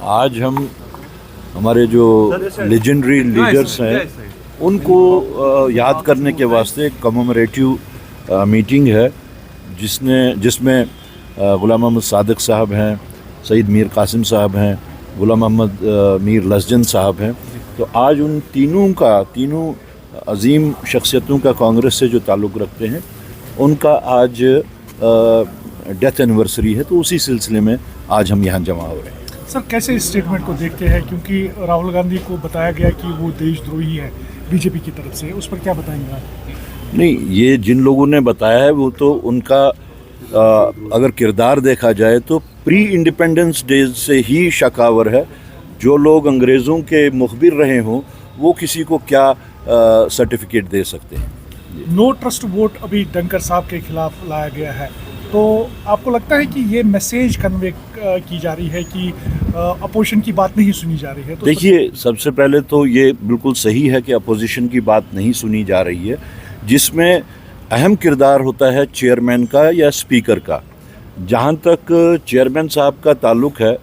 आज हम हमारे जो लेजेंडरी लीडर्स हैं उनको याद करने के वास्ते कमेमोरेटिव मीटिंग है जिसमें गुलाम मोहम्मद सादिक साहब हैं, सईद मीर कासिम साहब हैं, गुलाम मोहम्मद मीर लसजन साहब हैं। तो आज उन तीनों अजीम शख्सियतों का कांग्रेस से जो ताल्लुक़ रखते हैं उनका आज डेथ एनिवर्सरी है, तो उसी सिलसिले में आज हम यहाँ जमा हो रहे हैं। सर, कैसे इस स्टेटमेंट को देखते हैं, क्योंकि राहुल गांधी को बताया गया कि वो देशद्रोही है बीजेपी की तरफ से, उस पर क्या बताएंगे आप? नहीं, ये जिन लोगों ने बताया है वो तो उनका अगर किरदार देखा जाए तो प्री इंडिपेंडेंस डे से ही शकावर है। जो लोग अंग्रेज़ों के मुखबिर रहे हों वो किसी को क्या सर्टिफिकेट दे सकते हैं। नो ट्रस्ट वोट अभी डंकर साहब के खिलाफ लाया गया है, तो आपको लगता है कि ये मैसेज कन्वे की जा रही है कि अपोजिशन की बात नहीं सुनी जा रही है? तो देखिए, सबसे पहले तो ये बिल्कुल सही है कि अपोजिशन की बात नहीं सुनी जा रही है, जिसमें अहम किरदार होता है चेयरमैन का या स्पीकर का। जहाँ तक चेयरमैन साहब का ताल्लुक़ है,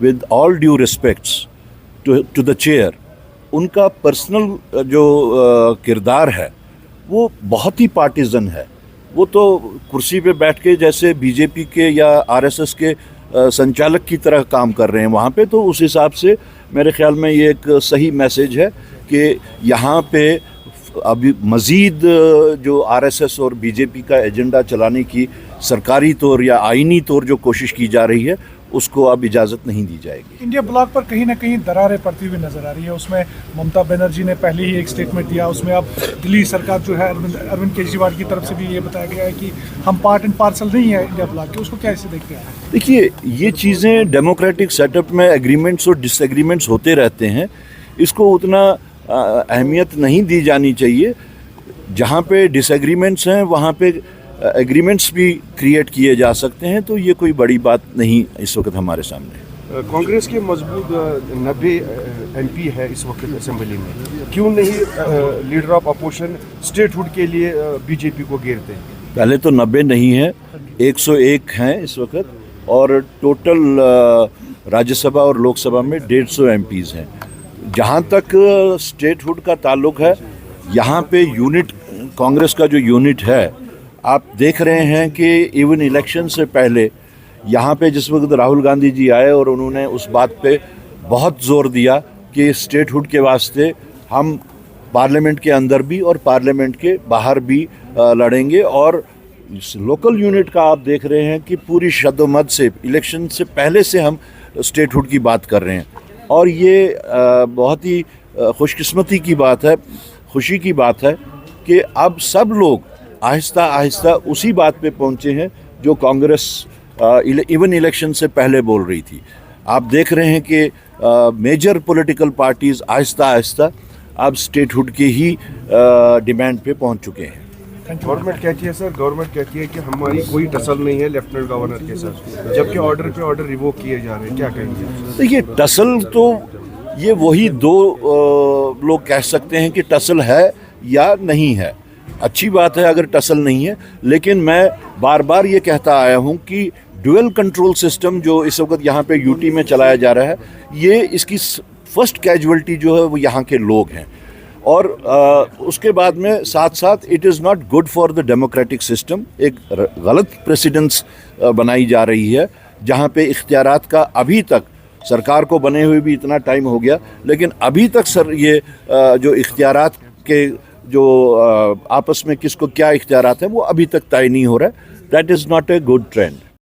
with all due respects to the chair, उनका पर्सनल जो किरदार है वो बहुत ही पार्टीजन है। वो तो कुर्सी पे बैठ के जैसे बीजेपी के या आरएसएस के संचालक की तरह काम कर रहे हैं वहाँ पे। तो उस हिसाब से मेरे ख्याल में ये एक सही मैसेज है कि यहाँ पे अभी मज़ीद जो आरएसएस और बीजेपी का एजेंडा चलाने की सरकारी तौर या आईनी तौर जो कोशिश की जा रही है उसको अब इजाज़त नहीं दी जाएगी। इंडिया ब्लॉक पर कहीं ना कहीं दरारें पड़ती हुई नजर आ रही है। उसमें ममता बनर्जी ने पहले ही एक स्टेटमेंट दिया, उसमें अब दिल्ली सरकार जो है अरविंद केजरीवाल की तरफ से भी ये बताया गया है कि हम पार्ट एंड पार्सल नहीं है इंडिया ब्लॉक के। उसको कैसे देखते हैं? देखिए, ये चीज़ें डेमोक्रेटिक सेटअप में एग्रीमेंट्स और डिसएग्रीमेंट्स होते रहते हैं, इसको उतना अहमियत नहीं दी जानी चाहिए। जहाँ पे डिसएग्रीमेंट्स हैं वहाँ पे एग्रीमेंट्स भी क्रिएट किए जा सकते हैं, तो ये कोई बड़ी बात नहीं इस वक्त हमारे सामने। कांग्रेस के मजबूत 90 MP है इस वक्त असेंबली में, क्यों नहीं लीडर ऑफ अपोजिशन स्टेटहुड के लिए बीजेपी को घेरते हैं? पहले तो 90 नहीं है, 101 हैं इस वक्त, और टोटल राज्यसभा और लोकसभा में 150 MPs हैं। जहाँ तक स्टेटहुड का ताल्लुक है, यहाँ पे यूनिट, कांग्रेस का जो यूनिट है, आप देख रहे हैं कि इवन इलेक्शन से पहले यहाँ पे जिस वक्त राहुल गांधी जी आए और उन्होंने उस बात पे बहुत ज़ोर दिया कि स्टेटहुड के वास्ते हम पार्लियामेंट के अंदर भी और पार्लियामेंट के बाहर भी लड़ेंगे। और इस लोकल यूनिट का आप देख रहे हैं कि पूरी शद्दोमद से इलेक्शन से पहले से हम स्टेटहुड की बात कर रहे हैं, और ये बहुत ही खुशकिस्मती की बात है, खुशी की बात है कि अब सब लोग आहिस्ता आहिस्ता उसी बात पे पहुंचे हैं जो कांग्रेस इवन इलेक्शन से पहले बोल रही थी। आप देख रहे हैं कि major political parties Aahista Aahista अब स्टेटहुड के ही डिमांड पे पहुंच चुके हैं। गवर्नमेंट कहती है गवर्नमेंट कहती है कि हमारी कोई टसल नहीं है लेफ्टिनेंट गवर्नर के साथ, जबकि ऑर्डर पे ऑर्डर रिवोक किए जा रहे हैं, क्या कहेंगे? देखिए, टसल तो ये वही दो लोग कह सकते हैं कि टसल है या नहीं है। अच्छी बात है अगर टसल नहीं है, लेकिन मैं बार बार ये कहता आया हूँ कि ड्यूअल कंट्रोल सिस्टम जो इस वक्त यहाँ पे यूटी में चलाया जा रहा है, ये इसकी फर्स्ट कैजुअलिटी जो है वो यहाँ के लोग हैं। और उसके बाद में साथ साथ it is not good for the democratic system. एक गलत प्रेसिडेंस बनाई जा रही है, जहाँ पे इख्तियारात का अभी तक सरकार को बने हुए भी इतना टाइम हो गया, लेकिन अभी तक ये जो इख्तियारात के जो आपस में किसको क्या इख्तियारात है वो अभी तक तय नहीं हो रहा है। That is not a good trend.